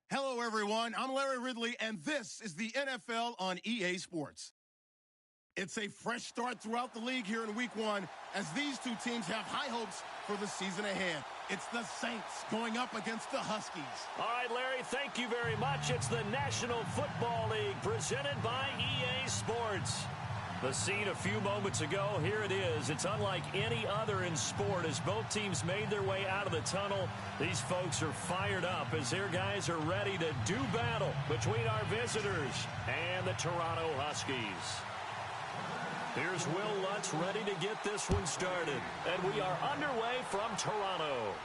Hello, everyone. I'm Larry Ridley, and this is the NFL on EA Sports. It's a fresh start throughout the league here in Week 1 as these two teams have high hopes for the season ahead. It's the Saints going up against the Huskies. All right, Larry, thank you very much. It's the National Football League presented by EA Sports. The scene a few moments ago, here it is. It's unlike any other in sport as both teams made their way out of the tunnel. These folks are fired up as their guys are ready to do battle between our visitors and the Toronto Huskies. Here's Will Lutz ready to get this one started. And we are underway from Toronto.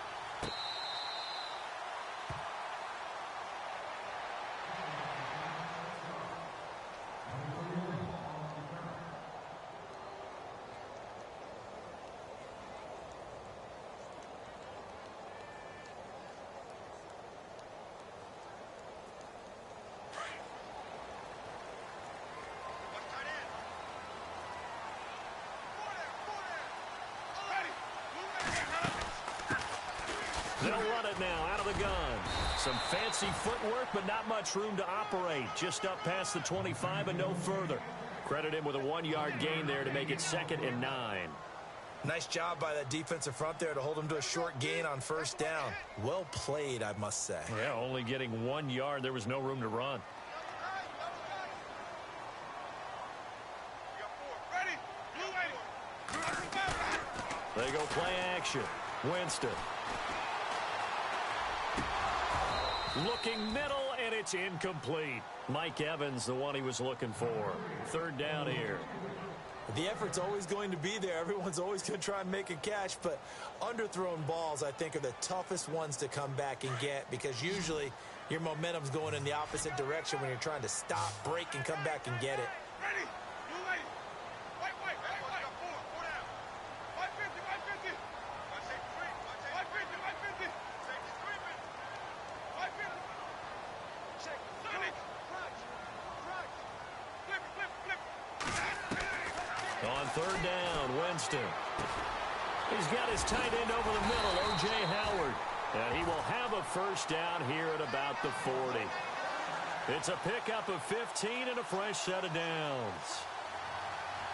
They'll run it now out of the gun. Some fancy footwork, but not much room to operate. Just up past the 25 and no further. Credit him with a 1-yard gain there to make it 2nd and 9. Nice job by that defensive front there to hold him to a short gain on first down. Well played, I must say. Yeah, only getting 1 yard. There was no room to run. They go play action. Winston. Looking middle, and it's incomplete. Mike Evans, the one he was looking for. 3rd down here. The effort's always going to be there. Everyone's always going to try and make a catch, but underthrown balls, I think, are the toughest ones to come back and get because usually your momentum's going in the opposite direction when you're trying to stop, break, and come back and get it. Ready? You ready? Wait. 4 down. 550. 550. Safety screaming. 550. Check. Sonic. Crunch. Flip. On 3rd down, Winston. He's got his tight end over the middle, O.J. Howard. And he will have a first down here at about the 40. It's a pickup of 15 and a fresh set of downs.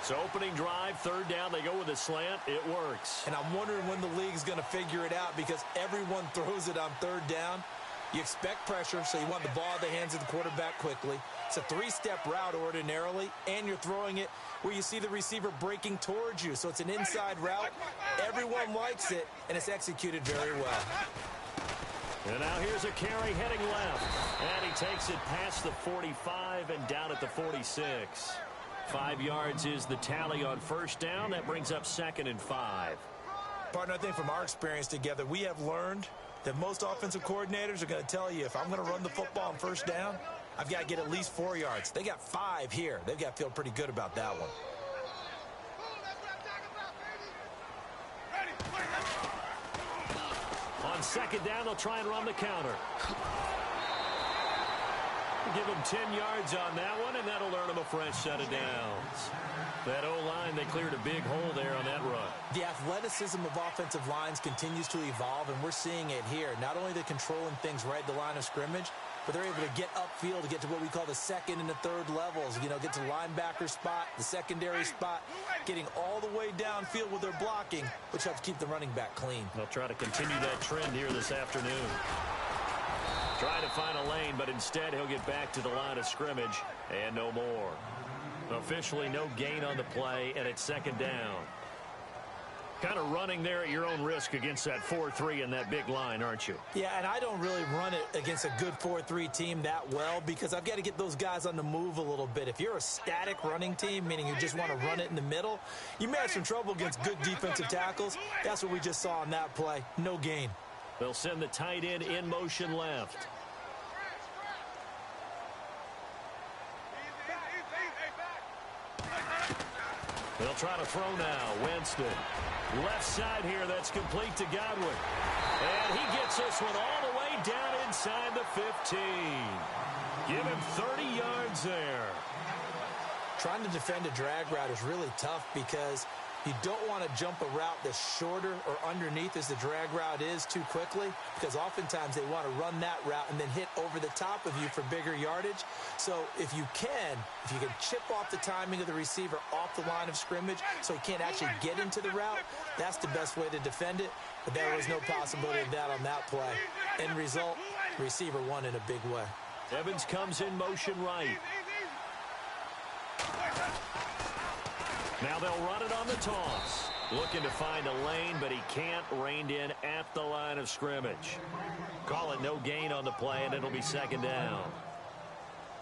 So opening drive, 3rd down, they go with a slant. It works. And I'm wondering when the league's going to figure it out because everyone throws it on 3rd down. You expect pressure, so you want the ball in the hands of the quarterback quickly. It's a 3-step route ordinarily, and you're throwing it where you see the receiver breaking towards you. So it's an inside route. Everyone likes it, and it's executed very well. And now here's a carry heading left. And he takes it past the 45 and down at the 46. 5 yards is the tally on first down. That brings up 2nd and 5. Partner, I think from our experience together, we have learned that most offensive coordinators are going to tell you if I'm going to run the football on first down, I've got to get at least 4 yards. They got 5 here. They've got to feel pretty good about that one. On 2nd down, they'll try and run the counter. Give him 10 yards on that one, and that'll earn him a fresh set of downs. That O-line, they cleared a big hole there on that run. The athleticism of offensive lines continues to evolve, and we're seeing it here. Not only they're controlling things right at the line of scrimmage, but they're able to get upfield to get to what we call the 2nd and the 3rd levels. You know, get to the linebacker spot, the secondary spot, getting all the way downfield with their blocking, which helps keep the running back clean. They'll try to continue that trend here this afternoon. Trying to find a lane, but instead he'll get back to the line of scrimmage and no more. Officially no gain on the play, and it's 2nd down. Kind of running there at your own risk against that 4-3 and that big line, aren't you? Yeah, and I don't really run it against a good 4-3 team that well because I've got to get those guys on the move a little bit. If you're a static running team, meaning you just want to run it in the middle, you may have some trouble against good defensive tackles. That's what we just saw on that play. No gain. They'll send the tight end in motion left. They'll try to throw now. Winston. Left side here, that's complete to Godwin. And he gets this one all the way down inside the 15. Give him 30 yards there. Trying to defend a drag route is really tough because You don't want to jump a route that's shorter or underneath as the drag route is too quickly, because oftentimes they want to run that route and then hit over the top of you for bigger yardage. So if you can chip off the timing of the receiver off the line of scrimmage so he can't actually get into the route, that's the best way to defend it. But there was no possibility of that on that play. End result, the receiver won in a big way. Evans comes in motion right. Now they'll run it on the toss. Looking to find a lane, but he can't. Reined in at the line of scrimmage. Call it no gain on the play, and it'll be second down.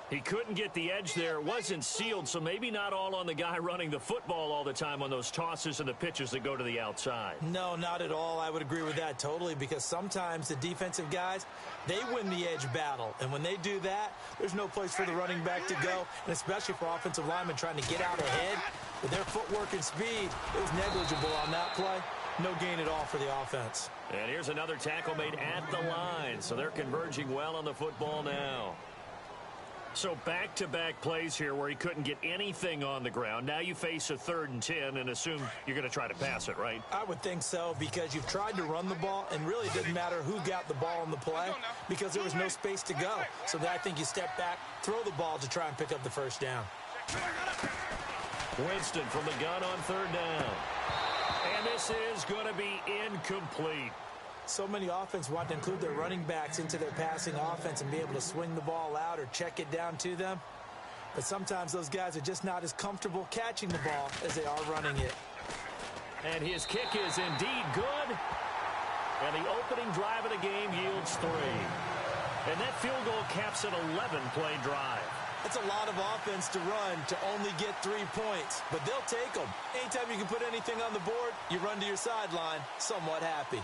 He couldn't get the edge there. It wasn't sealed, so maybe not all on the guy running the football all the time on those tosses and the pitches that go to the outside. No, not at all. I would agree with that totally, because sometimes the defensive guys, they win the edge battle. And when they do that, there's no place for the running back to go, and especially for offensive linemen trying to get out ahead. With their footwork and speed, it was negligible on that play. No gain at all for the offense. And here's another tackle made at the line, so they're converging well on the football now. So back-to-back plays here where he couldn't get anything on the ground. Now you face a 3rd and 10 and assume you're going to try to pass it, right? I would think so, because you've tried to run the ball, and really it didn't matter who got the ball on the play because there was no space to go. So I think you step back, throw the ball to try and pick up the first down. Winston from the gun on 3rd down. And this is going to be incomplete. So many offenses want to include their running backs into their passing offense and be able to swing the ball out or check it down to them. But sometimes those guys are just not as comfortable catching the ball as they are running it. And his kick is indeed good. And the opening drive of the game yields 3. And that field goal caps an 11-play drive. That's a lot of offense to run to only get 3 points, but they'll take them. Anytime you can put anything on the board, you run to your sideline somewhat happy.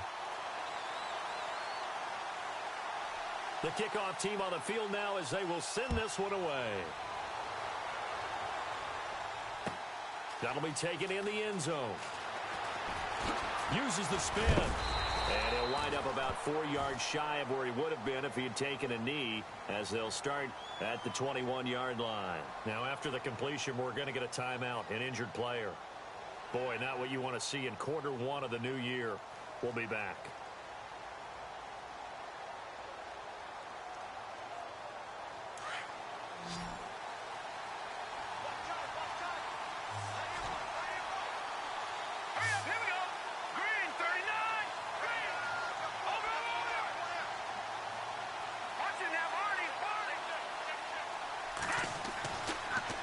The kickoff team on the field now as they will send this one away. That'll be taken in the end zone. Uses the spin. And he'll wind up about 4 yards shy of where he would have been if he had taken a knee, as they'll start at the 21-yard line. Now, after the completion, we're going to get a timeout, an injured player. Boy, not what you want to see in quarter 1 of the new year. We'll be back.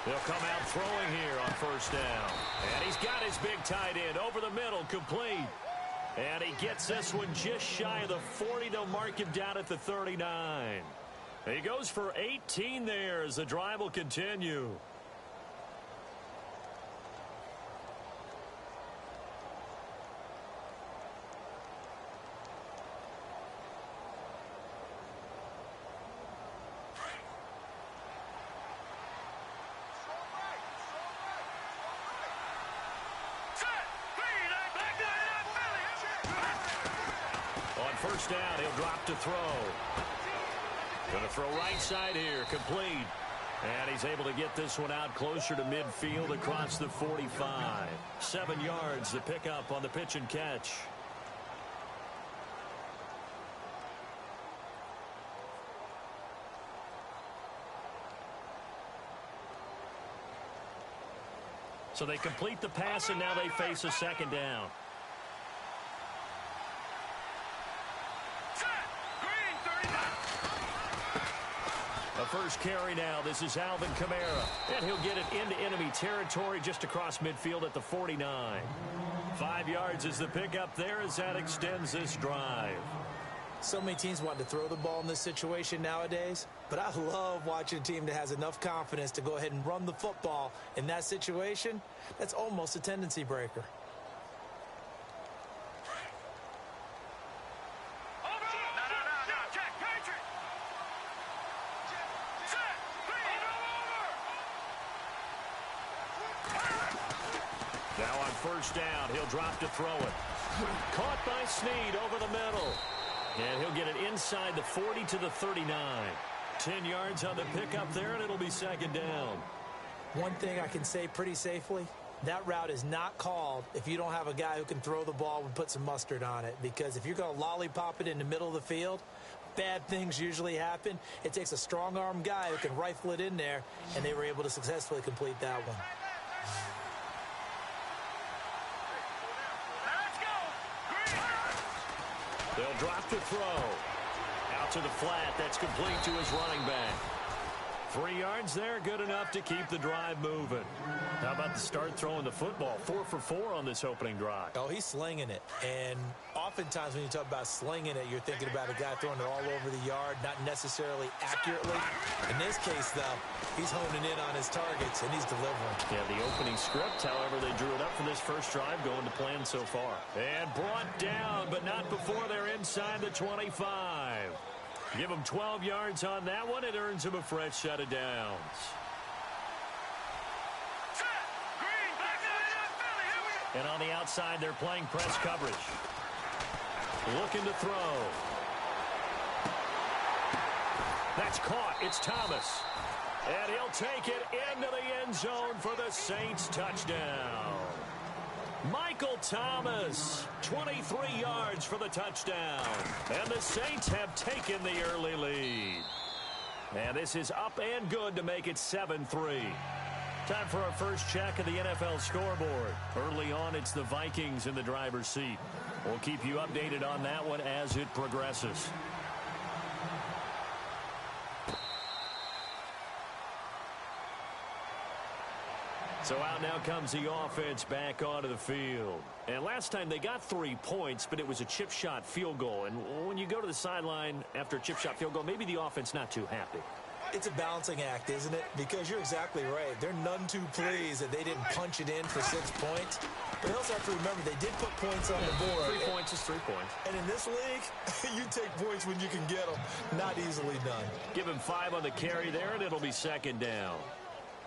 They'll come out throwing here on 1st down. And he's got his big tight end over the middle, complete. And he gets this one just shy of the 40. They'll mark him down at the 39. He goes for 18 there as the drive will continue. On 1st down, he'll drop to throw. Going to throw right side here, complete. And he's able to get this one out closer to midfield across the 45. 7 yards, the pickup on the pitch and catch. So they complete the pass, and now they face a 2nd down. A first carry now. This is Alvin Kamara. And he'll get it into enemy territory just across midfield at the 49. 5 yards is the pickup there as that extends this drive. So many teams want to throw the ball in this situation nowadays, but I love watching a team that has enough confidence to go ahead and run the football in that situation. That's almost a tendency breaker. Now on 1st down, he'll drop to throw it. Caught by Snead over the middle. And he'll get it inside the 40 to the 39. 10 yards on the pickup there, and it'll be 2nd down. One thing I can say pretty safely, That route is not called if you don't have a guy who can throw the ball and put some mustard on it, because if you're going to lollipop it in the middle of the field, bad things usually happen. It takes a strong-arm guy who can rifle it in there, and they were able to successfully complete that one. They'll drop the throw. Out to the flat. That's complete to his running back. 3 yards there, good enough to keep the drive moving. How about the start throwing the football? 4 for 4 on this opening drive. Oh, he's slinging it. And oftentimes when you talk about slinging it, you're thinking about a guy throwing it all over the yard, not necessarily accurately. In this case, though, he's honing in on his targets, and he's delivering. Yeah, the opening script, however, they drew it up for this first drive, going to plan so far. And brought down, but not before they're inside the 25. Give him 12 yards on that one. It earns him a fresh set of downs. And on the outside, they're playing press coverage. Looking to throw. That's caught. It's Thomas. And he'll take it into the end zone for the Saints touchdown. Michael Thomas, 23 yards for the touchdown. And the Saints have taken the early lead. And this is up and good to make it 7-3. Time for our first check of the NFL scoreboard. Early on, it's the Vikings in the driver's seat. We'll keep you updated on that one as it progresses. So out now comes the offense back onto the field. And last time they got 3 points, but it was a chip shot field goal. And when you go to the sideline after a chip shot field goal, maybe the offense not too happy. It's a balancing act, isn't it? Because you're exactly right. They're none too pleased that they didn't punch it in for 6 points. But you also have to remember they did put points on the board. 3 points is 3 points. And in this league, you take points when you can get them. Not easily done. Give him 5 on the carry there, and it'll be second down.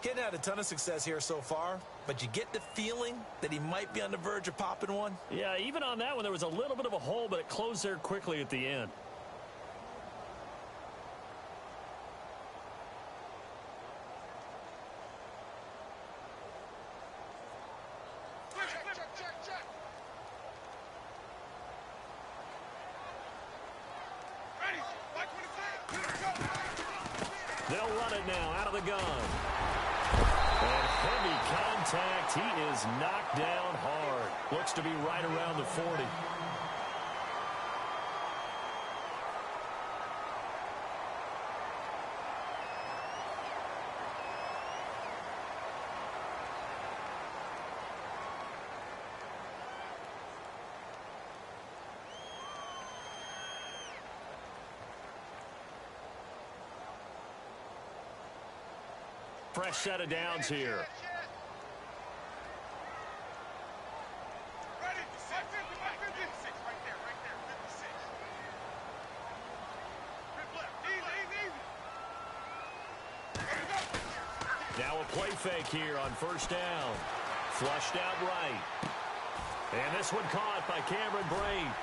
Getting had a ton of success here so far, but you get the feeling that he might be on the verge of popping one. Yeah, even on that one, there was a little bit of a hole, but it closed there quickly at the end. They'll run it now out of the gun. And heavy contact. He is knocked down hard. Looks to be right around the 40. Fresh set of downs here. Now a play fake here on first down. Flushed out right. And this one caught by Cameron Brate.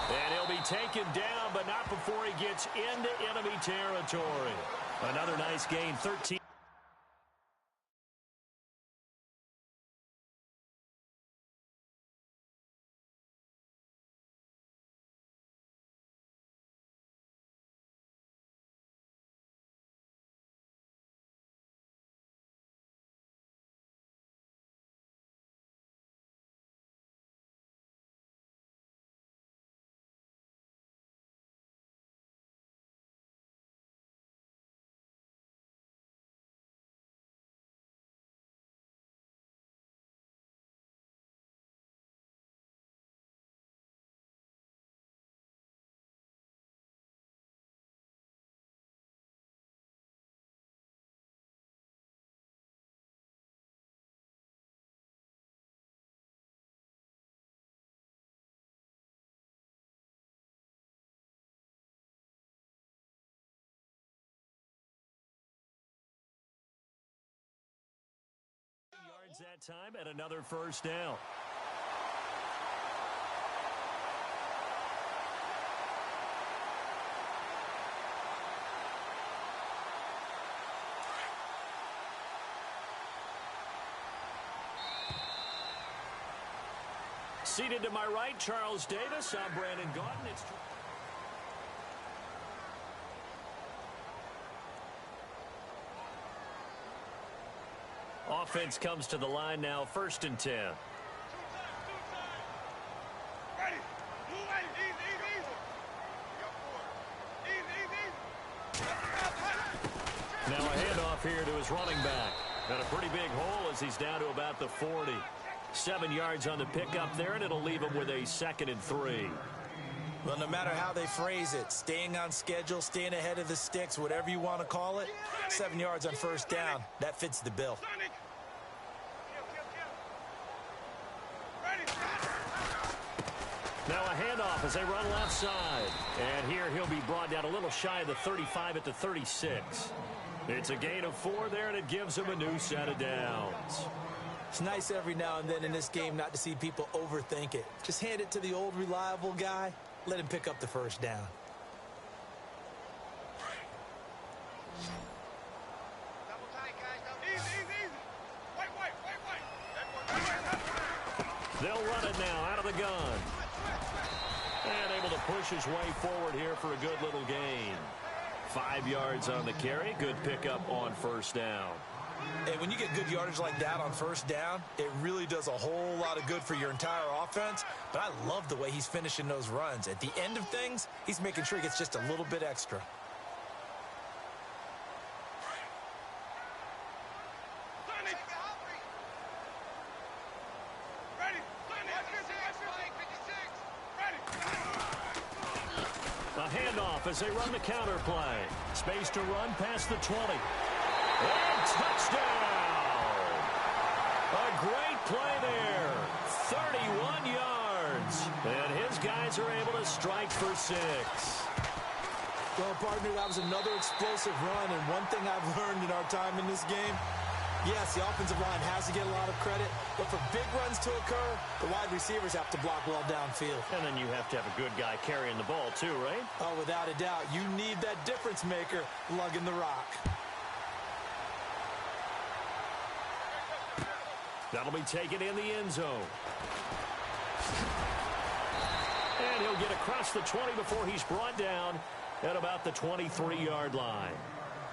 And he'll be taken down, but not before he gets into enemy territory. Another nice gain, 13. That time at another first down. Seated to my right, Charles Davis. I'm Brandon Gaudin. It's offense comes to the line now, 1st and 10. Ready. Move ready. Easy. Now a handoff here to his running back. Got a pretty big hole as he's down to about the 40. 7 yards on the pickup there, and it'll leave him with a 2nd and 3. Well, no matter how they phrase it, staying on schedule, staying ahead of the sticks, whatever you want to call it, 7 yards on 1st down, that fits the bill. Now a handoff as they run left side. And here he'll be brought down a little shy of the 35 at the 36. It's a gain of 4 there, and it gives him a new set of downs. It's nice every now and then in this game not to see people overthink it. Just hand it to the old reliable guy. Let him pick up the 1st down. Double tight, guys. Easy. Wait. They'll run it now out of the gun. And able to push his way forward here for a good little gain. 5 yards on the carry. Good pickup on 1st down. And when you get good yardage like that on 1st down, it really does a whole lot of good for your entire offense. But I love the way he's finishing those runs. At the end of things, he's making sure he gets just a little bit extra. A handoff as they run the counter play. Space to run past the 20. And touchdown! A great play there. 31 yards. And his guys are able to strike for 6. Well, partner, that was another explosive run. And one thing I've learned in our time in this game, yes, the offensive line has to get a lot of credit, but for big runs to occur, the wide receivers have to block well downfield. And then you have to have a good guy carrying the ball too, right? Oh, without a doubt. You need that difference maker lugging the rock. That'll be taken in the end zone. And he'll get across the 20 before he's brought down at about the 23-yard line.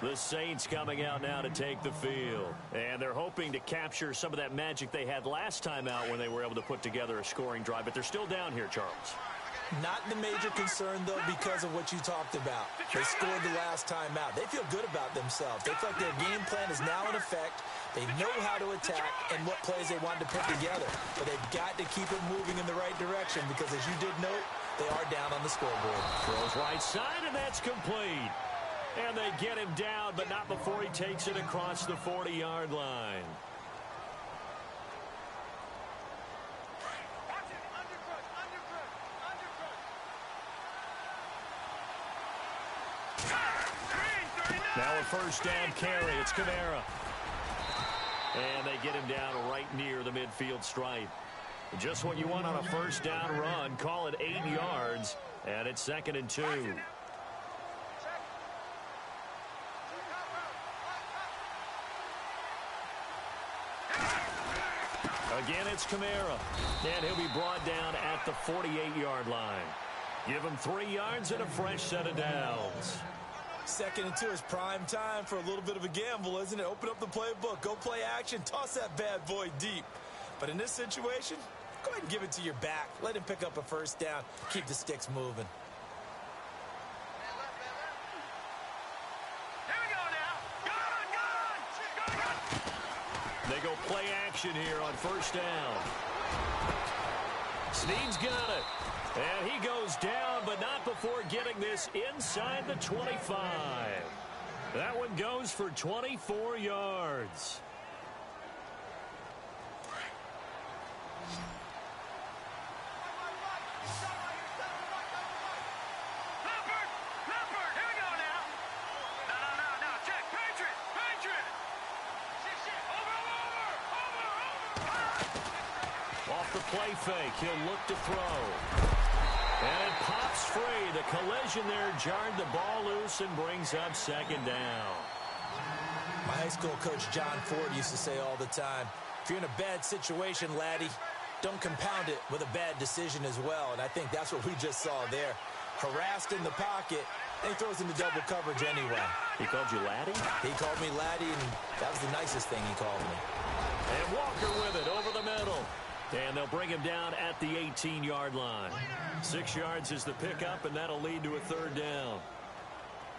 The Saints coming out now to take the field. And they're hoping to capture some of that magic they had last time out when they were able to put together a scoring drive. But they're still down here, Charles. Not the major concern, though, because of what you talked about. They scored the last time out. They feel good about themselves. They feel like their game plan is now in effect. They know how to attack and what plays they want to put together. But they've got to keep it moving in the right direction because, as you did note, they are down on the scoreboard. Throws right side, and that's complete. And they get him down, but not before he takes it across the 40-yard line. Now a 1st down carry. It's Kamara. And they get him down right near the midfield stripe. Just what you want on a 1st down run. Call it 8 yards. And it's 2nd and 2. Again, it's Kamara. And he'll be brought down at the 48-yard line. Give him 3 yards and a fresh set of downs. 2nd and 2 is prime time for a little bit of a gamble, isn't it? Open up the playbook, go play action, toss that bad boy deep. But in this situation, go ahead and give it to your back. Let him pick up a 1st down. Keep the sticks moving. They go play action here on 1st down. Snead's got it. And he goes down, but not before getting this inside the 25. That one goes for 24 yards. Off the play fake, he'll look to throw. And it pops free. The collision there jarred the ball loose and brings up 2nd down. My high school coach John Ford used to say all the time, if you're in a bad situation, laddie, don't compound it with a bad decision as well. And I think that's what we just saw there. Harassed in the pocket, and he throws into double coverage anyway. He called you laddie? He called me laddie, and that was the nicest thing he called me. And Walker with it over the middle. And they'll bring him down at the 18-yard line. 6 yards is the pickup, and that'll lead to a third down.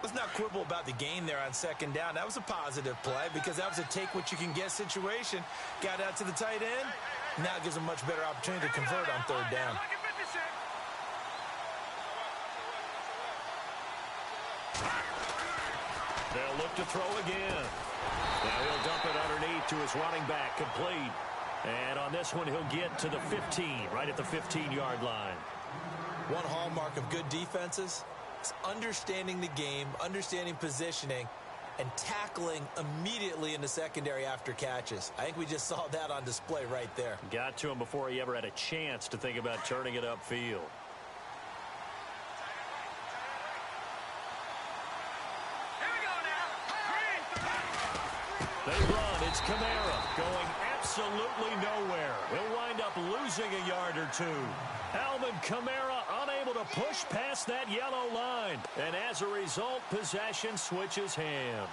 Let's not quibble about the gain there on second down. That was a positive play because that was a take-what-you-can-get situation. Got out to the tight end. Now it gives him a much better opportunity to convert on third down. They'll look to throw again. Now he'll dump it underneath to his running back, complete. And on this one, he'll get to the 15, right at the 15-yard line. One hallmark of good defenses is understanding the game, understanding positioning, and tackling immediately in the secondary after catches. I think we just saw that on display right there. Got to him before he ever had a chance to think about turning it upfield. They run. It's Kamara going absolutely nowhere. He'll wind up losing a yard or two. Alvin Kamara unable to push past that yellow line. And as a result, possession switches hands.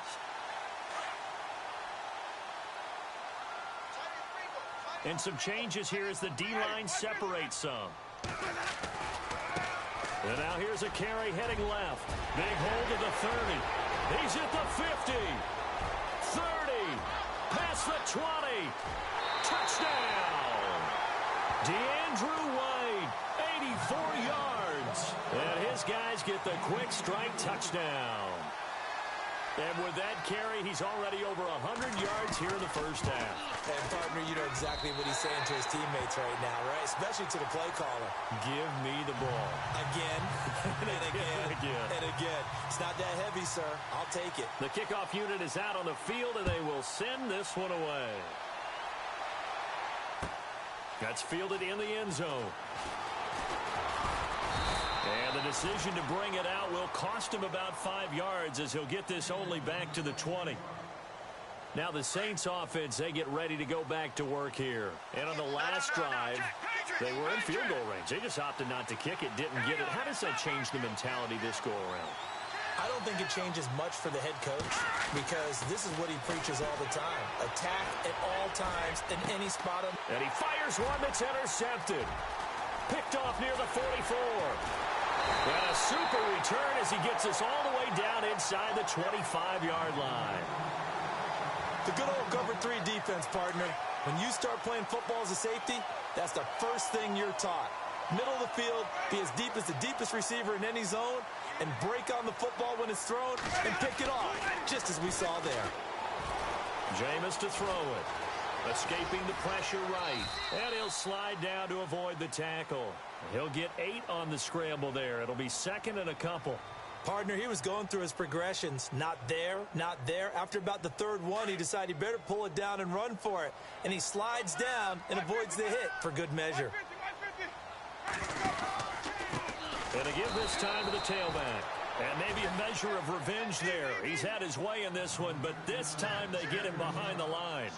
And some changes here as the D-line separates some. And now here's a carry heading left. Big hold of the 30. He's at the 50. 30, past the 20, touchdown! DeAndrew White, 84 yards. And his guys get the quick strike touchdown. And with that carry, he's already over 100 yards here in the first half. And, partner, you know exactly what he's saying to his teammates right now, right? Especially to the play caller. Give me the ball. Again, and again, and again. It's not that heavy, sir. I'll take it. The kickoff unit is out on the field, and they will send this one away. That's fielded in the end zone. And the decision to bring it out will cost him about 5 yards as he'll get this only back to the 20. Now the Saints offense, they get ready to go back to work here. And on the last drive, they were in field goal range. They just opted not to kick it, didn't get it. How does that change the mentality this go around? I don't think it changes much for the head coach because this is what he preaches all the time. Attack at all times in any spot. And he fires one that's intercepted. Picked off near the 44. And a super return as he gets us all the way down inside the 25-yard line. The good old cover 3 defense, partner. When you start playing football as a safety, that's the first thing you're taught. Middle of the field, be as deep as the deepest receiver in any zone, and break on the football when it's thrown and pick it off, just as we saw there. Jameis to throw it. Escaping the pressure right. And he'll slide down to avoid the tackle. He'll get 8 on the scramble there. It'll be second and a couple. Partner, he was going through his progressions. Not there, not there. After about the third one, he decided he better pull it down and run for it. And he slides down and avoids the hit for good measure. And to give this time to the tailback. And maybe a measure of revenge there. He's had his way in this one, but this time they get him behind the line.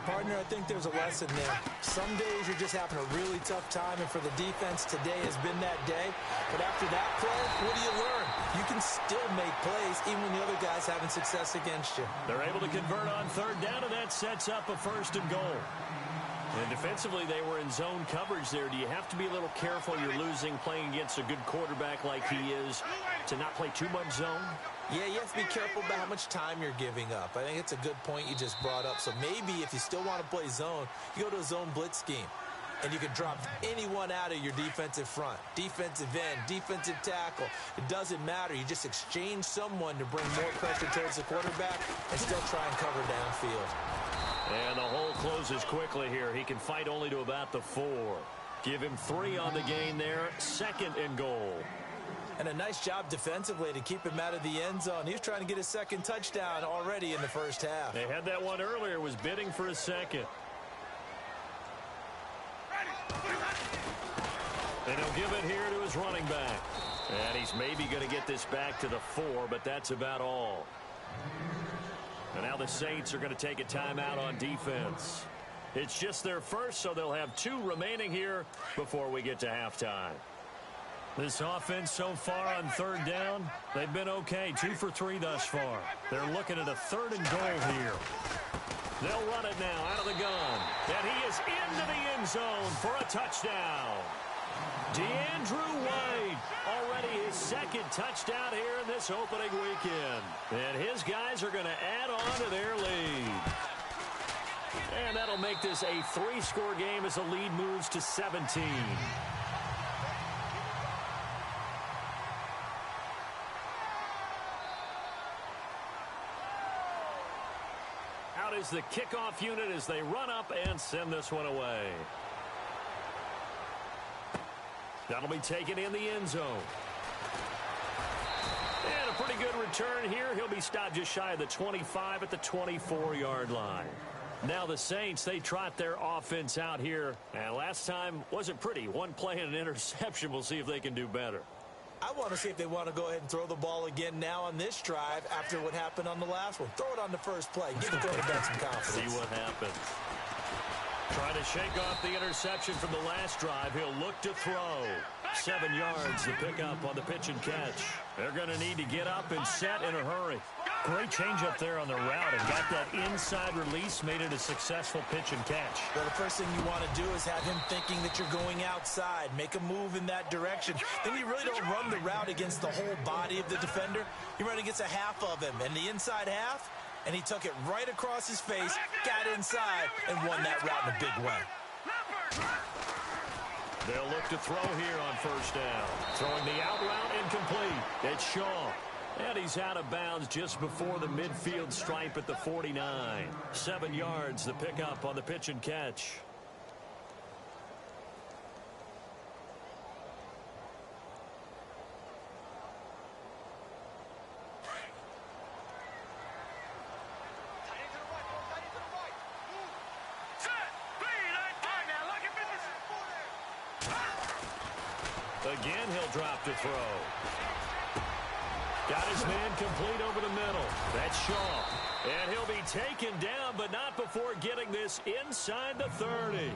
Partner, I think there's a lesson there. Some days you're just having a really tough time, and for the defense, today has been that day. But after that play, what do you learn? You can still make plays even when the other guy's having success against you. They're able to convert on third down, and that sets up a first and goal. And defensively, they were in zone coverage there. Do you have to be a little careful? You're losing playing against a good quarterback like he is to not play too much zone? Yeah, you have to be careful about how much time you're giving up. I think it's a good point you just brought up. So maybe if you still want to play zone, you go to a zone blitz scheme. And you can drop anyone out of your defensive front. Defensive end, defensive tackle. It doesn't matter. You just exchange someone to bring more pressure towards the quarterback and still try and cover downfield. And the hole closes quickly here. He can fight only to about the 4. Give him 3 on the gain there. Second and goal. And a nice job defensively to keep him out of the end zone. He was trying to get his second touchdown already in the first half. They had that one earlier, was bidding for a second. And he'll give it here to his running back. And he's maybe going to get this back to the 4, but that's about all. And now the Saints are going to take a timeout on defense. It's just their first, so they'll have 2 remaining here before we get to halftime. This offense so far on third down, they've been okay. 2 for 3 thus far. They're looking at a 3rd and goal here. They'll run it now out of the gun. And he is into the end zone for a touchdown. DeAndrew White, already his 2nd touchdown here in this opening weekend. And his guys are going to add on to their lead. And that'll make this a 3-score game as the lead moves to 17. Out is the kickoff unit as they run up and send this one away. That'll be taken in the end zone. And a pretty good return here. He'll be stopped just shy of the 25 at the 24-yard line. Now the Saints, they trot their offense out here. And last time wasn't pretty. 1 play and an interception. We'll see if they can do better. I want to see if they want to go ahead and throw the ball again now on this drive after what happened on the last one. Throw it on the first play. Give the quarterback some confidence. See what happens. Trying to shake off the interception from the last drive. He'll look to throw. 7 yards, the pickup on the pitch and catch. They're going to need to get up and set in a hurry. Great change up there on the route and got that inside release, made it a successful pitch and catch. Well, the first thing you want to do is have him thinking that you're going outside. Make a move in that direction. Then you really don't run the route against the whole body of the defender. You run against a half of him, and the inside half, and he took it right across his face, got inside, and won that route in a big way. They'll look to throw here on first down. Throwing the out route incomplete. It's Shaw. And he's out of bounds just before the midfield stripe at the 49. 7 yards, the pickup on the pitch and catch. Again, he'll drop to throw. Got his man complete over the middle. That's Shaw. And he'll be taken down, but not before getting this inside the 30.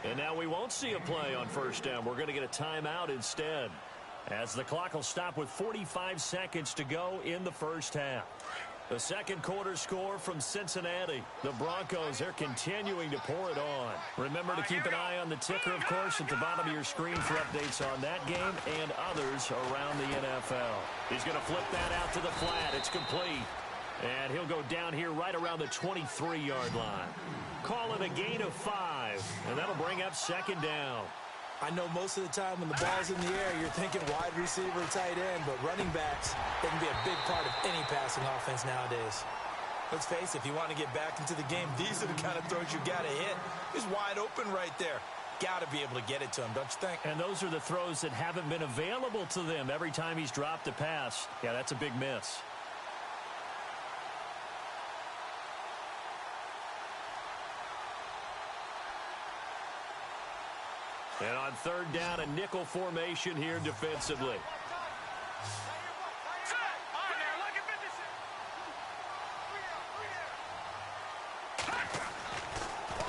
And now we won't see a play on first down. We're going to get a timeout instead, as the clock will stop with 45 seconds to go in the first half. The second quarter score from Cincinnati. The Broncos, they're continuing to pour it on. Remember to keep an eye on the ticker, of course, at the bottom of your screen for updates on that game and others around the NFL. He's going to flip that out to the flat. It's complete. And he'll go down here right around the 23-yard line. Call it a gain of 5, and that'll bring up second down. I know most of the time when the ball's in the air, you're thinking wide receiver, tight end, but running backs, they can be a big part of any passing offense nowadays. Let's face it, if you want to get back into the game, these are the kind of throws you got to hit. He's wide open right there. Got to be able to get it to him, don't you think? And those are the throws that haven't been available to them every time he's dropped a pass. Yeah, that's a big miss. And on third down, a nickel formation here defensively.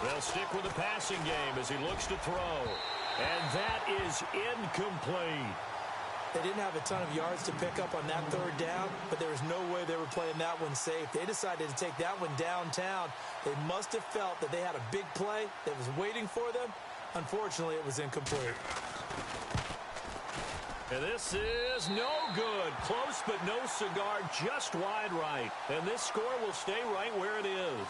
They'll stick with the passing game as he looks to throw. And that is incomplete. They didn't have a ton of yards to pick up on that third down, but there was no way they were playing that one safe. They decided to take that one downtown. They must have felt that they had a big play that was waiting for them. Unfortunately, it was incomplete. And this is no good. Close, but no cigar, just wide right. And this score will stay right where it is.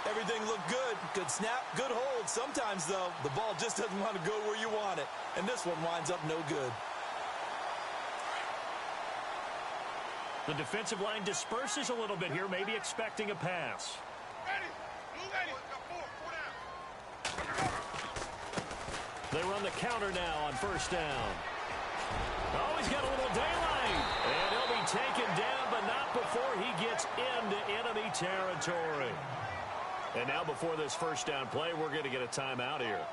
Everything looked good. Good snap, good hold. Sometimes, though, the ball just doesn't want to go where you want it. And this one winds up no good. The defensive line disperses a little bit here, maybe expecting a pass. They run the counter now on first down. Oh, he's got a little daylight. And he'll be taken down, but not before he gets into enemy territory. And now before this first down play, we're going to get a timeout here,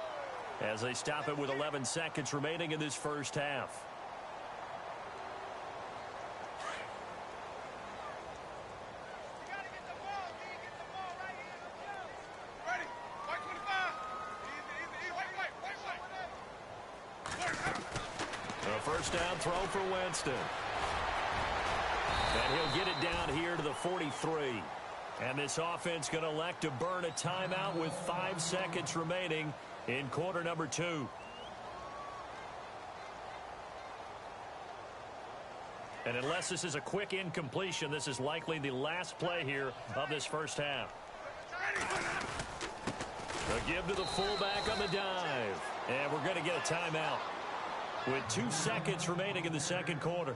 as they stop it with 11 seconds remaining in this first half. first down throw for Winston. And he'll get it down here to the 43. And this offense going to elect to burn a timeout with 5 seconds remaining in quarter number 2. And unless this is a quick incompletion, this is likely the last play here of this first half. A give to the fullback on the dive. And we're going to get a timeout with 2 seconds remaining in the second quarter.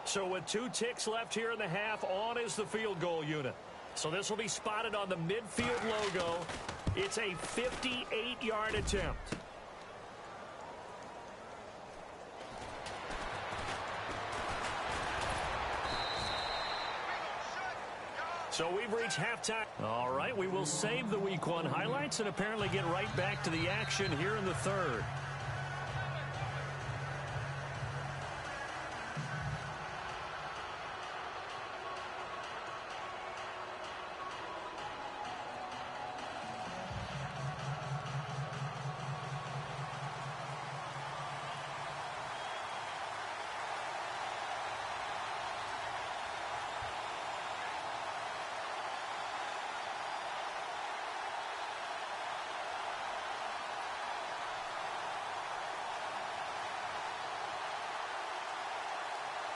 So with 2 ticks left here in the half, on is the field goal unit. So this will be spotted on the midfield logo. It's a 58-yard attempt. So we've reached halftime. All right, we will save the Week 1 highlights and apparently get right back to the action here in the third.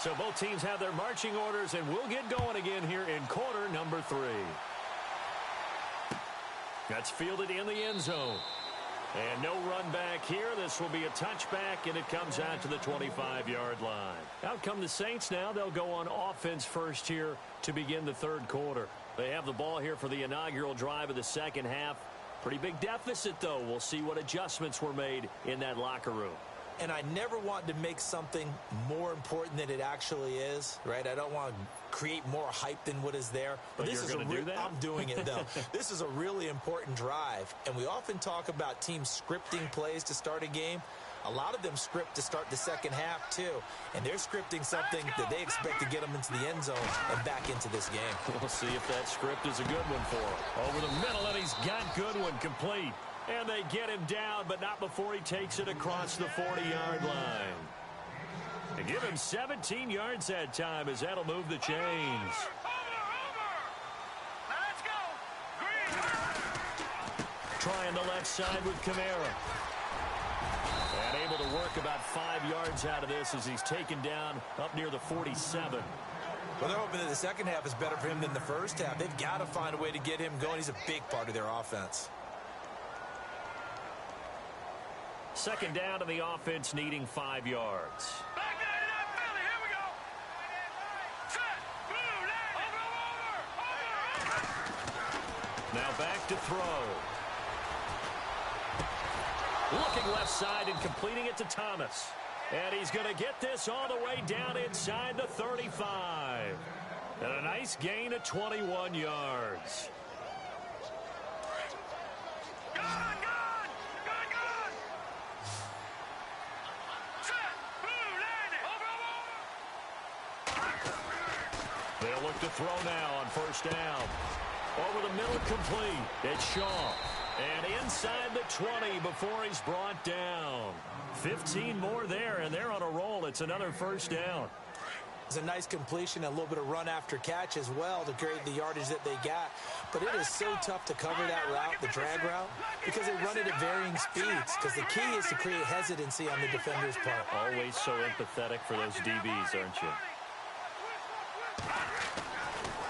So both teams have their marching orders, and we'll get going again here in quarter number 3. That's fielded in the end zone. And no run back here. This will be a touchback, and it comes out to the 25-yard line. Out come the Saints now. They'll go on offense first here to begin the third quarter. They have the ball here for the inaugural drive of the second half. Pretty big deficit, though. We'll see what adjustments were made in that locker room. And I never want to make something more important than it actually is, right? I don't want to create more hype than what is there. But this is going to do that? I'm doing it, though. This is a really important drive. And we often talk about teams scripting plays to start a game. A lot of them script to start the second half, too. And they're scripting something that they expect to get them into the end zone and back into this game. We'll see if that script is a good one for him. Over the middle, and he's got Goodwin complete. And they get him down, but not before he takes it across the 40-yard line. They give him 17 yards that time as that'll move the chains. Let's go. Trying the left side with Kamara. And able to work about 5 yards out of this as he's taken down up near the 47. Well, they're hoping that the second half is better for him than the first half. They've got to find a way to get him going. He's a big part of their offense. Second down to the offense, needing 5 yards. Back there to that Philly. Here we go. Set. Blue line. Over. Now back to throw. Looking left side and completing it to Thomas. And he's going to get this all the way down inside the 35. And a nice gain of 21 yards. They'll look to throw now on first down. Over the middle, complete. It's Shaw. And inside the 20 before he's brought down. 15 more there, and they're on a roll. It's another first down. It's a nice completion, a little bit of run after catch as well to create the yardage that they got. But it is so tough to cover that route, the drag route, because they run it at varying speeds. Because the key is to create hesitancy on the defender's part. Always so empathetic for those DBs, aren't you?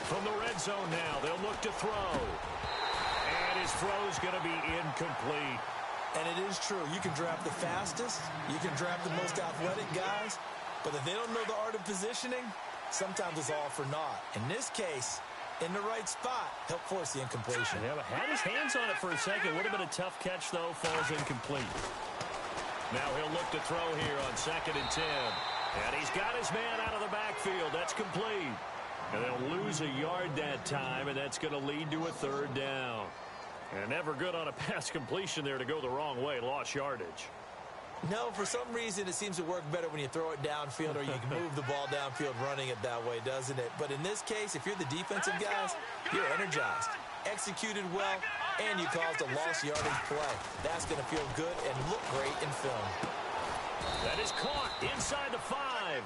From the red zone now, they'll look to throw. And his throw's going to be incomplete. And it is true. You can draft the fastest. You can draft the most athletic guys. But if they don't know the art of positioning, sometimes it's all for naught. In this case, in the right spot, help force the incompletion. Yeah, had his hands on it for a second. Would have been a tough catch, though. Falls incomplete. Now he'll look to throw here on 2nd and 10. And he's got his man out of the backfield. That's complete. And they'll lose a yard that time, and that's going to lead to a third down. And never good on a pass completion there to go the wrong way. Lost yardage. No, for some reason it seems to work better when you throw it downfield or you can move the ball downfield running it that way, doesn't it? But in this case, if you're the defensive guys, you're energized, executed well, and you caused a lost yardage play. That's going to feel good and look great in film. That is caught inside the 5.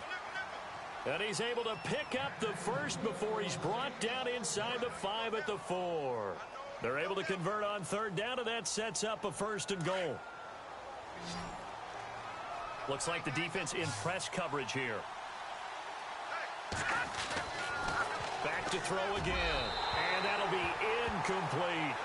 And he's able to pick up the first before he's brought down inside the 5 at the 4. They're able to convert on third down, and that sets up a 1st and goal. Looks like the defense in press coverage here. Back to throw again. And that'll be incomplete.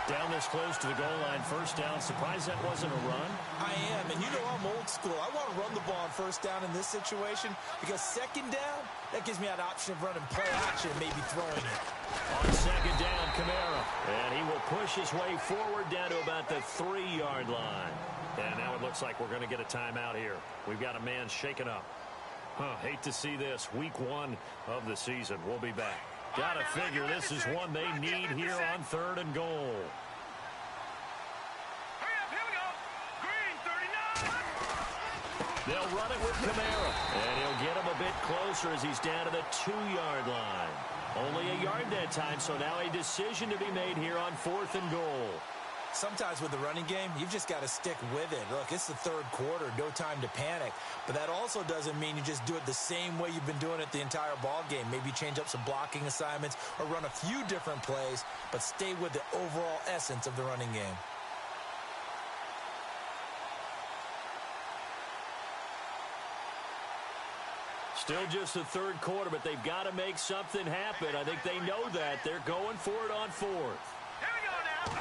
Down this close to the goal line, 1st down. Surprised that wasn't a run? I am, and you know I'm old school. I want to run the ball on 1st down in this situation because 2nd down, that gives me an option of running play action and maybe throwing it. On 2nd down, Kamara. And he will push his way forward down to about the 3-yard line. And now it looks like we're going to get a timeout here. We've got a man shaken up. Hate to see this. Week 1 of the season. We'll be back. Got to figure this is one they need here on 3rd and goal. Hurry up, here we go. Green, 39. They'll run it with Kamara. And he'll get him a bit closer as he's down to the 2-yard line. Only a yard that time, so now a decision to be made here on 4th and goal. Sometimes with the running game, you've just got to stick with it. Look, it's the 3rd quarter, no time to panic. But that also doesn't mean you just do it the same way you've been doing it the entire ball game. Maybe change up some blocking assignments or run a few different plays, but stay with the overall essence of the running game. Still just the 3rd quarter, but they've got to make something happen. I think they know that. They're going for it on 4th. Here we go now.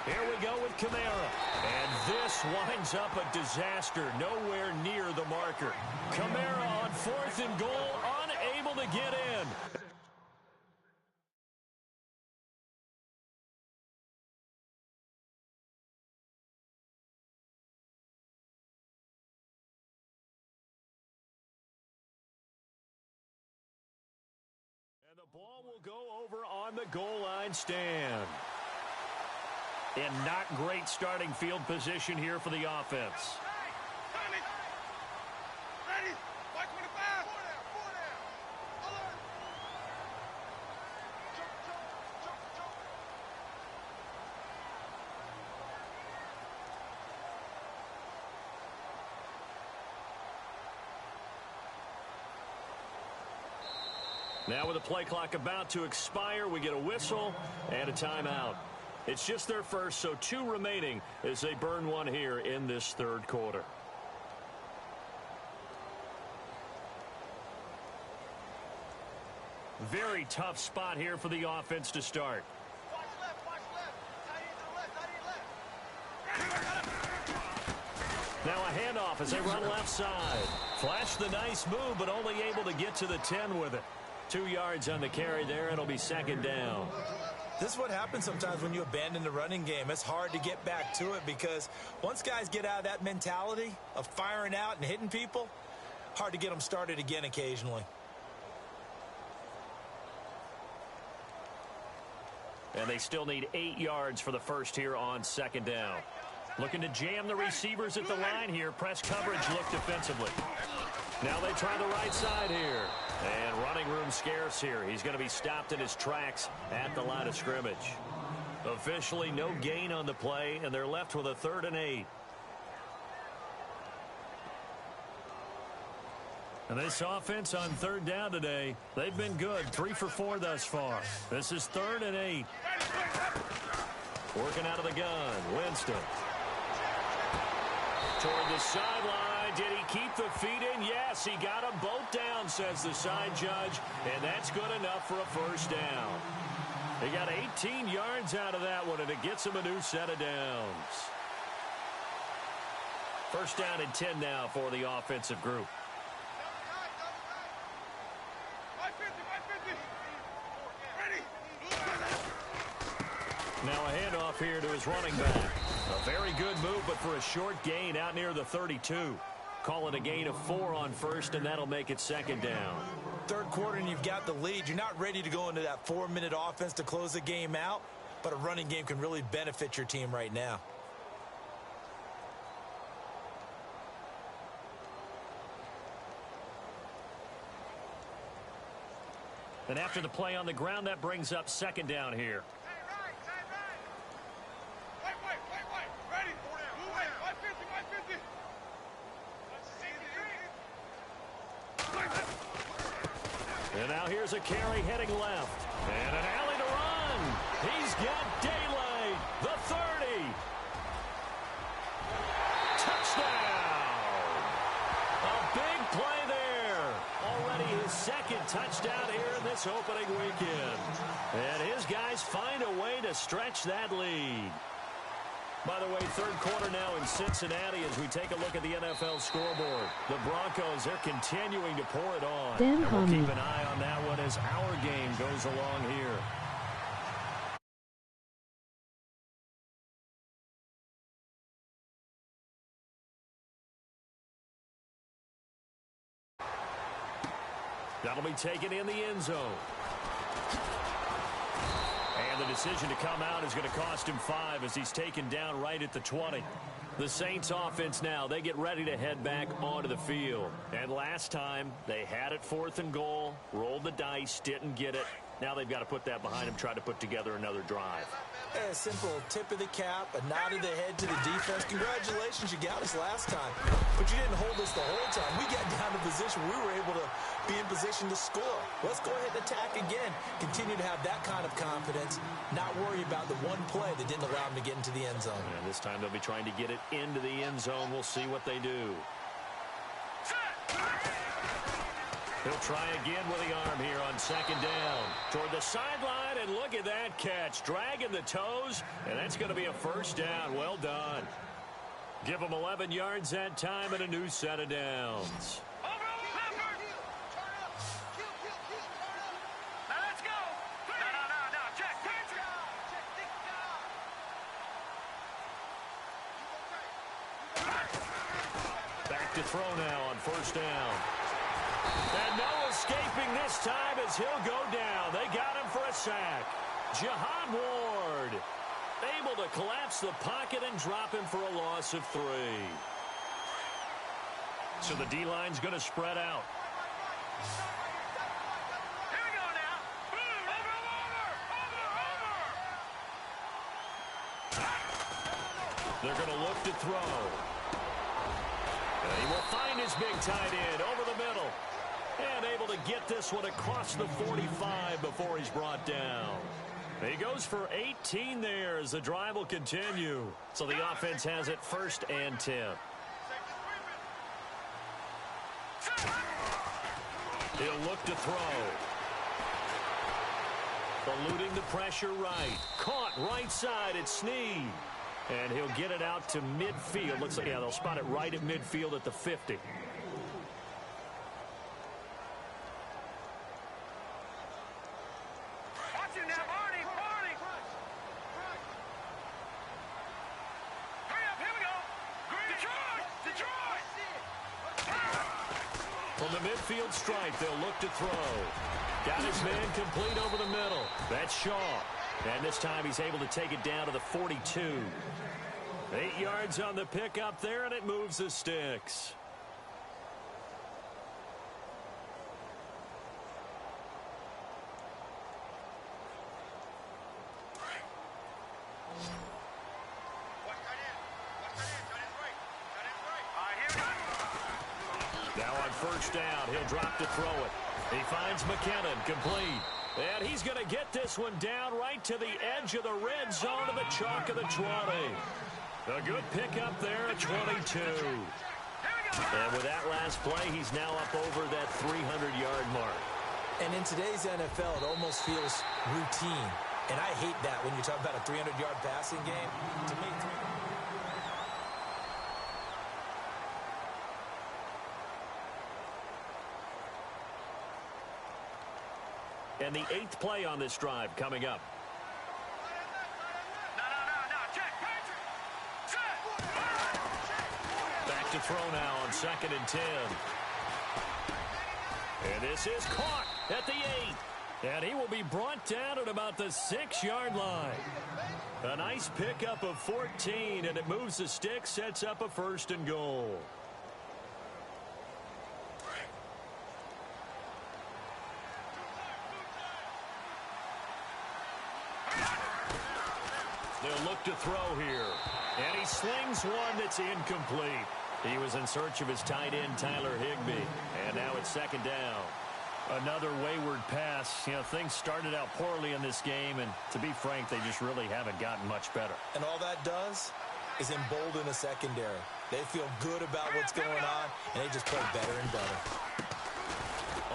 Here we go with Kamara. And this winds up a disaster. Nowhere near the marker. Kamara on 4th and goal, unable to get in. And the ball will go over on the goal line stand. And not great starting field position here for the offense. Ready? 525. 4 down. Alert. Jump. Now with the play clock about to expire, we get a whistle and a timeout. It's just their first, so 2 remaining as they burn one here in this 3rd quarter. Very tough spot here for the offense to start. Watch left. Tight end to the left. Now a handoff as they run left side. Flash the nice move, but only able to get to the 10 with it. 2 yards on the carry there. It'll be 2nd down. This is what happens sometimes when you abandon the running game. It's hard to get back to it because once guys get out of that mentality of firing out and hitting people, hard to get them started again occasionally. And they still need 8 yards for the first here on 2nd down. Looking to jam the receivers at the line here. Press coverage look defensively. Now they try the right side here. And running room scarce here. He's going to be stopped in his tracks at the line of scrimmage. Officially no gain on the play, and they're left with a 3rd and 8. And this offense on 3rd down today, they've been good. 3 for 4 thus far. This is 3rd and 8. Working out of the gun. Winston. Toward the sideline. Did he keep the feet in? Yes, he got them both down, says the side judge. And that's good enough for a 1st down. He got 18 yards out of that one, and it gets him a new set of downs. 1st down and 10 now for the offensive group. Now a handoff here to his running back. A very good move, but for a short gain out near the 32. Call it a gain of 4 on 1st, and that'll make it 2nd down. 3rd quarter, and you've got the lead. You're not ready to go into that 4-minute offense to close the game out, but a running game can really benefit your team right now. And after the play on the ground, that brings up second down here. And now here's a carry heading left. And an alley to run. He's got daylight. The 30. Touchdown. A big play there. Already his second touchdown here in this opening weekend. And his guys find a way to stretch that lead. By the way, third quarter now in Cincinnati as we take a look at the NFL scoreboard. The Broncos, they're continuing to pour it on. And we'll keep an eye on that one as our game goes along here. That'll be taken in the end zone. And the decision to come out is going to cost him 5 as he's taken down right at the 20. The Saints offense now, they get ready to head back onto the field. And last time, they had it 4th and goal, rolled the dice, didn't get it. Now they've got to put that behind them, try to put together another drive. A simple tip of the cap, a nod of the head to the defense. Congratulations, you got us last time. But you didn't hold us the whole time. We got down to position. We were able to be in position to score. Let's go ahead and attack again. Continue to have that kind of confidence. Not worry about the one play that didn't allow them to get into the end zone. And this time they'll be trying to get it into the end zone. We'll see what they do. He'll try again with the arm here on second down. Toward the sideline, and look at that catch. Dragging the toes, and that's going to be a first down. Well done. Give him 11 yards that time and a new set of downs. Back to throw now on first down. And no escaping this time as he'll go down. They got him for a sack. Jihad Ward able to collapse the pocket and drop him for a loss of 3. So the D-line's going to spread out. Here we go now. Over. They're going to look to throw. And he will find his big tight end over the middle. And able to get this one across the 45 before he's brought down. He goes for 18 there as the drive will continue. So the offense has it 1st and 10. He'll look to throw. Eluding the pressure right. Caught right side at Snead. And he'll get it out to midfield. Looks like, yeah, they'll spot it right at midfield at the 50. From the midfield stripe, they'll look to throw. Got his man complete over the middle. That's Shaw. And this time he's able to take it down to the 42. 8 yards on the pickup there, and it moves the sticks. Now on first down, he'll drop to throw it. He finds McKinnon, complete. And he's going to get this one down right to the edge of the red zone of the chalk of the 20. A good pickup there at 22. And with that last play, he's now up over that 300-yard mark. And in today's NFL, it almost feels routine. And I hate that when you talk about a 300-yard passing game. To me, and the 8th play on this drive coming up. Back to throw now on 2nd and 10. And this is caught at the 8. And he will be brought down at about the 6-yard line. A nice pickup of 14, and it moves the stick, sets up a 1st and goal. to throw here. And he slings one that's incomplete. He was in search of his tight end, Tyler Higbee. And now it's second down. Another wayward pass. You know, things started out poorly in this game, and to be frank, they just really haven't gotten much better. And all that does is embolden a secondary. They feel good about what's going on, and they just play better and better.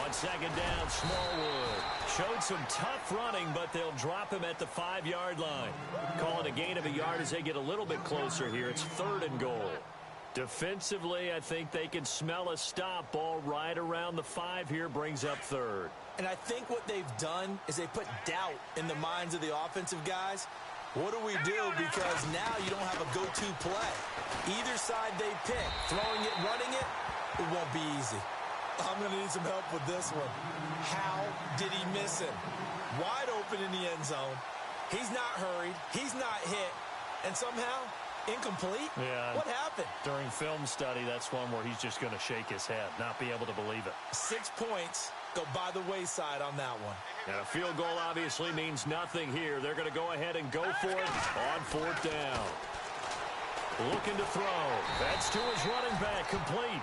On second down, Smallwood showed some tough running, but they'll drop him at the 5-yard line. Calling a gain of a yard as they get a little bit closer here. It's 3rd and goal. Defensively, I think they can smell a stop. Ball right around the 5 here, brings up 3rd. And I think what they've done is they put doubt in the minds of the offensive guys. What do we do? Because now you don't have a go-to play. Either side they pick, throwing it, running it, it won't be easy. I'm going to need some help with this one. How did he miss him? Wide open in the end zone. He's not hurried. He's not hit. And somehow, incomplete? Yeah. What happened? During film study, that's one where he's just going to shake his head, not be able to believe it. 6 points go by the wayside on that one. And a field goal obviously means nothing here. They're going to go ahead and go for it on 4th down. Looking to throw. That's to his running back, complete.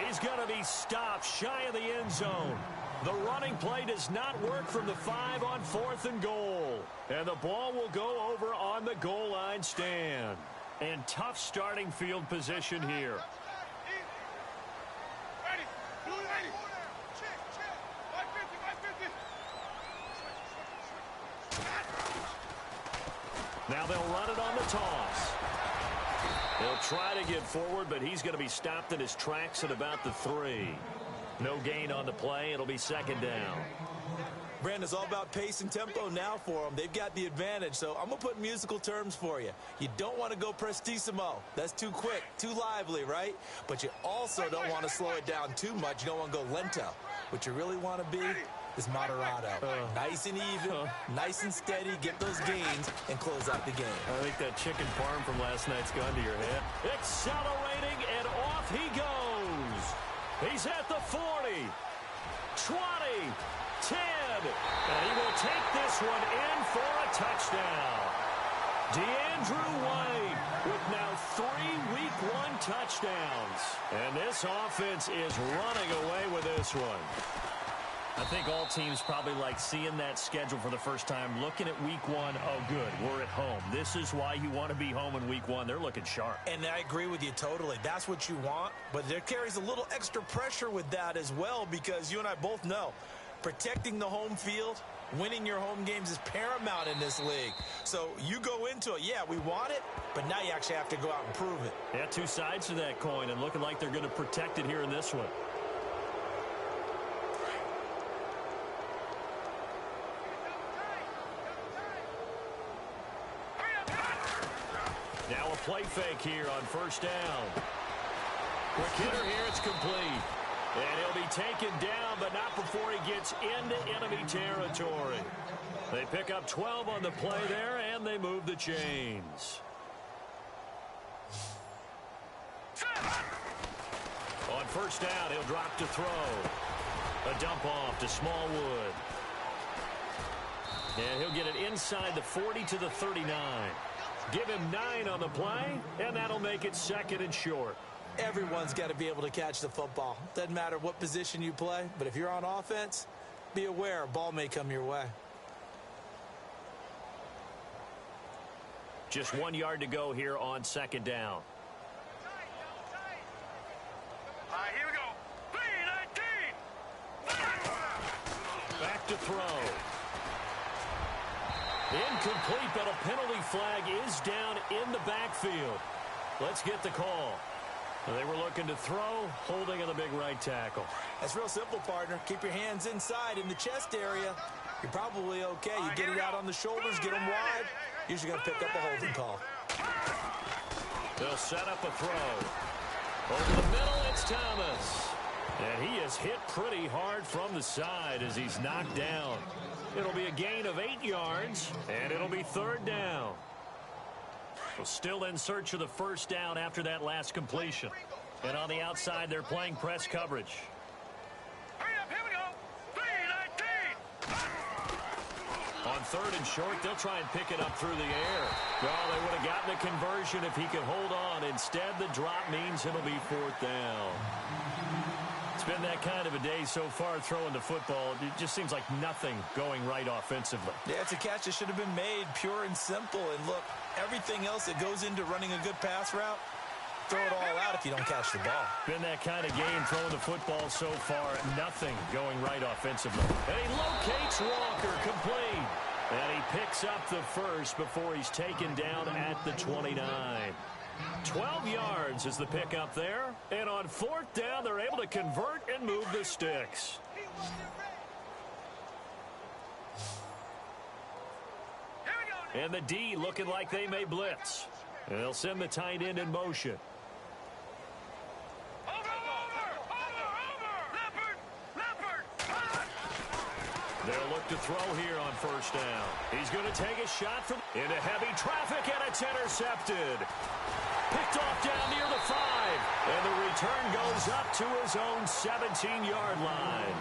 He's going to be stopped shy of the end zone. The running play does not work from the 5 on 4th and goal. And the ball will go over on the goal line stand. And tough starting field position here. Ready. Blue ready. Check. 550. Now they'll run it on the toss. They'll try to get forward, but he's going to be stopped in his tracks at about the 3. No gain on the play. It'll be second down. Brandon, it's all about pace and tempo now for them. They've got the advantage, so I'm going to put musical terms for you. You don't want to go prestissimo. That's too quick, too lively, right? But you also don't want to slow it down too much. You don't want to go lento. What you really want to be is moderato. Nice and even, nice and steady, get those gains, and close out the game. I think that chicken parm from last night's gone to your head. Accelerating, and off he goes. He's at the 40, 20, 10, and he will take this one in for a touchdown. DeAndrew White with now 3 Week 1 touchdowns. And this offense is running away with this one. I think all teams probably like seeing that schedule for the first time, looking at Week 1, oh, good, we're at home. This is why you want to be home in Week 1. They're looking sharp. And I agree with you totally. That's what you want, but there carries a little extra pressure with that as well because you and I both know protecting the home field, winning your home games is paramount in this league. So you go into it, yeah, we want it, but now you actually have to go out and prove it. Yeah, 2 sides to that coin, and looking like they're going to protect it here in this one. Now a play fake here on first down. Quick hitter here, it's complete. And he'll be taken down, but not before he gets into enemy territory. They pick up 12 on the play there, and they move the chains. On first down, he'll drop to throw. A dump off to Smallwood. And he'll get it inside the 40 to the 39. Give him 9 on the play, and that'll make it 2nd and short. Everyone's got to be able to catch the football. Doesn't matter what position you play, but if you're on offense, be aware a ball may come your way. Just 1 yard to go here on second down. All right, here we go. 3-19. Back to throw. Incomplete, but a penalty flag is down in the backfield. Let's get the call. They were looking to throw, holding on the big right tackle. That's real simple, partner. Keep your hands inside in the chest area. You're probably okay. You get it out on the shoulders, get them wide. Usually going to pick up a holding call. They'll set up a throw. Over the middle, it's Thomas. And he is hit pretty hard from the side as he's knocked down. It'll be a gain of 8 yards, and it'll be 3rd down. Well, still in search of the first down after that last completion. And on the outside, they're playing press coverage. Hurry up, here we go. 3-19. On third and short, they'll try and pick it up through the air. Well, they would have gotten a conversion if he could hold on. Instead, the drop means it'll be fourth down. It's been that kind of a day so far throwing the football. It just seems like nothing going right offensively. Yeah, it's a catch that should have been made, pure and simple. And look, everything else that goes into running a good pass route, throw it all out if you don't catch the ball. Been that kind of game throwing the football so far. Nothing going right offensively. And he locates Walker, complete. And he picks up the first before he's taken down at the 29. 12 yards is the pickup there. And on fourth down, they're able to convert and move the sticks. And the D looking like they may blitz. And they'll send the tight end in motion. They'll look to throw here on first down. He's going to take a shot from into heavy traffic, and it's intercepted. Picked off down near the 5. And the return goes up to his own 17-yard line.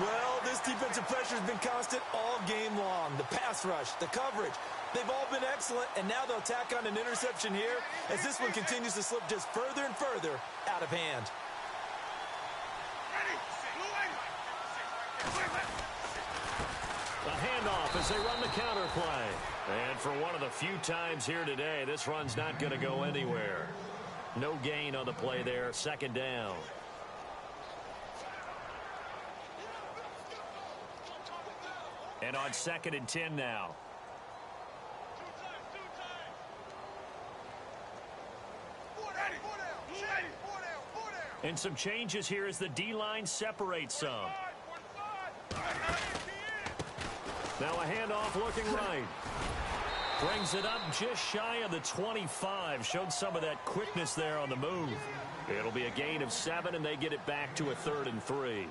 Well, this defensive pressure has been constant all game long. The pass rush, the coverage, they've all been excellent, and now they'll tack on an interception here as this one continues to slip just further and further out of hand. A handoff as they run the counter play. And for one of the few times here today, this run's not going to go anywhere. No gain on the play there, second down. And on 2nd and 10 now. And some changes here as the D-line separates some. Now a handoff looking right. Brings it up just shy of the 25. Showed some of that quickness there on the move. It'll be a gain of 7, and they get it back to a 3rd and 3.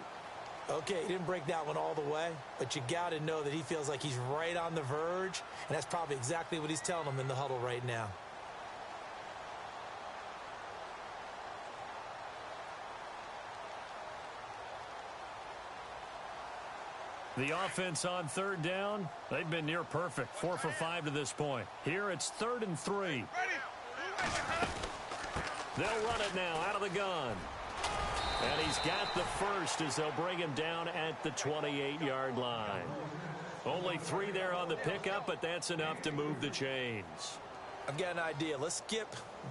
Okay, he didn't break that one all the way, but you got to know that he feels like he's right on the verge, and that's probably exactly what he's telling them in the huddle right now. The offense on 3rd down, they've been near perfect. 4 for 5 to this point. Here it's 3rd and 3. They'll run it now out of the gun. And he's got the first as they'll bring him down at the 28-yard line. Only 3 there on the pickup, but that's enough to move the chains. I've got an idea. Let's skip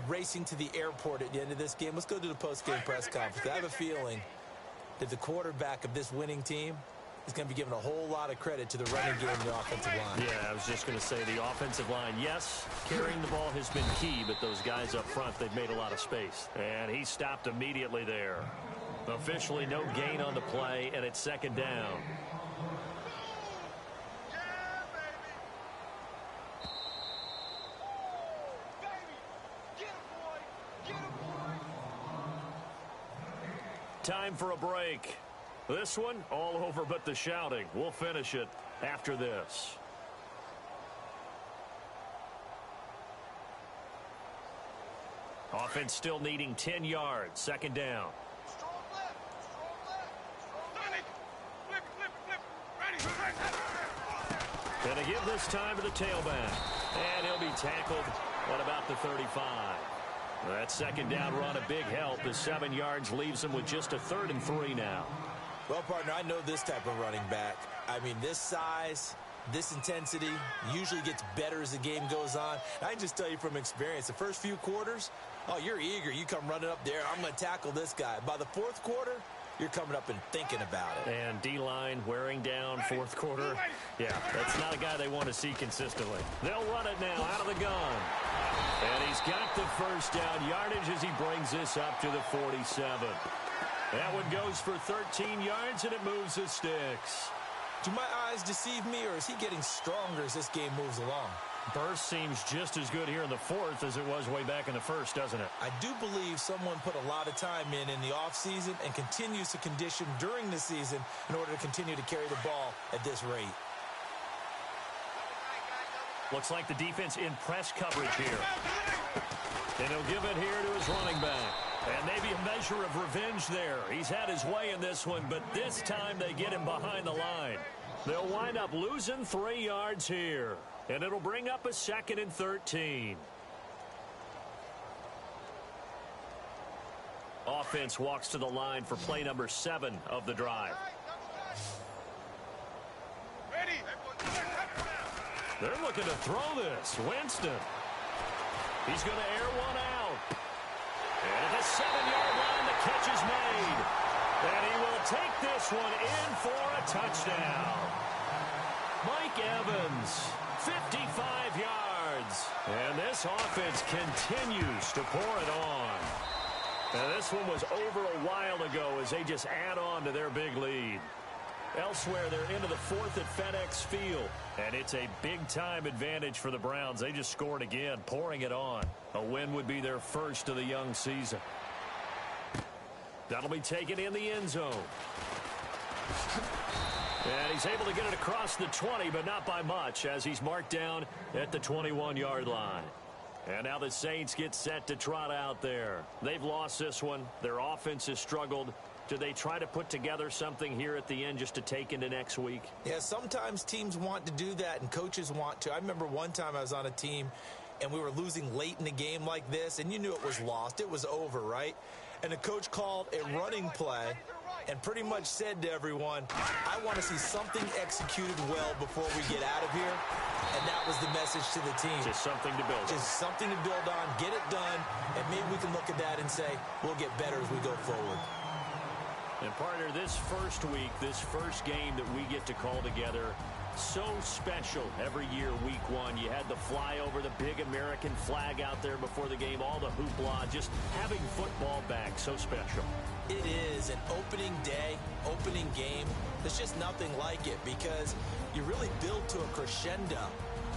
racing to the airport at the end of this game. Let's go to the post-game press conference. I have a feeling that the quarterback of this winning team is going to be given a whole lot of credit to the running game and the offensive line. Yeah, I was just going to say the offensive line, yes, carrying the ball has been key, but those guys up front, they've made a lot of space. And he stopped immediately there. Officially no gain on the play, and it's 2nd down. Time for a break. This one, all over but the shouting. We'll finish it after this. Offense still needing 10 yards. 2nd down. Going to give this time to the tailback. And he'll be tackled at about the 35. That 2nd down run, a big help. The 7 yards leaves him with just a 3rd and 3 now. Well, partner, I know this type of running back. I mean, this size, this intensity usually gets better as the game goes on. I can just tell you from experience, the first few quarters, oh, you're eager. You come running up there. I'm going to tackle this guy. By the 4th quarter, you're coming up and thinking about it. And D-line wearing down 4th quarter. Yeah, that's not a guy they want to see consistently. They'll run it now out of the gun. And he's got the first down yardage as he brings this up to the 47. That one goes for 13 yards, and it moves the sticks. Do my eyes deceive me, or is he getting stronger as this game moves along? Burst seems just as good here in the 4th as it was way back in the 1st, doesn't it? I do believe someone put a lot of time in the offseason and continues to condition during the season in order to continue to carry the ball at this rate. Looks like the defense in press coverage here. And he'll give it here to his running back. And maybe a measure of revenge there. He's had his way in this one, but this time they get him behind the line. They'll wind up losing 3 yards here. And it'll bring up a 2nd and 13. Offense walks to the line for play number 7 of the drive. Ready. They're looking to throw this. Winston. He's going to air one out. And at the 7-yard line, the catch is made. And he will take this one in for a touchdown. Mike Evans, 55 yards. And this offense continues to pour it on. And this one was over a while ago as they just add on to their big lead. Elsewhere, they're into the 4th at FedEx Field. And it's a big-time advantage for the Browns. They just scored again, pouring it on. A win would be their first of the young season. That'll be taken in the end zone. And he's able to get it across the 20, but not by much, as he's marked down at the 21-yard line. And now the Saints get set to trot out there. They've lost this one. Their offense has struggled. Do they try to put together something here at the end just to take into next week? Yeah, sometimes teams want to do that and coaches want to. I remember one time I was on a team and we were losing late in the game like this, and you knew it was lost. It was over, right? And the coach called a running play and pretty much said to everyone, I want to see something executed well before we get out of here. And that was the message to the team. Just something to build on. Just something to build on, get it done, and maybe we can look at that and say, we'll get better as we go forward. And partner, this first week, this first game that we get to call together, so special every year, week 1. You had the flyover, the big American flag out there before the game, all the hoopla, just having football back, so special. It is an opening day, opening game. There's just nothing like it because you really build to a crescendo.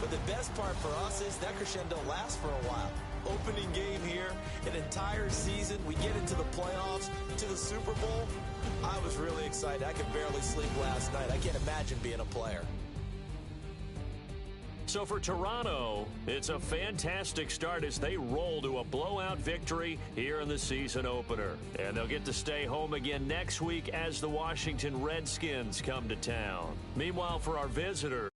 But the best part for us is that crescendo lasts for a while. Opening game here, an entire season, we get into the playoffs, to the Super Bowl. I was really excited. I could barely sleep last night. I can't imagine being a player. So for Toronto, it's a fantastic start as they roll to a blowout victory here in the season opener. And they'll get to stay home again next week as the Washington Redskins come to town. Meanwhile, for our visitors,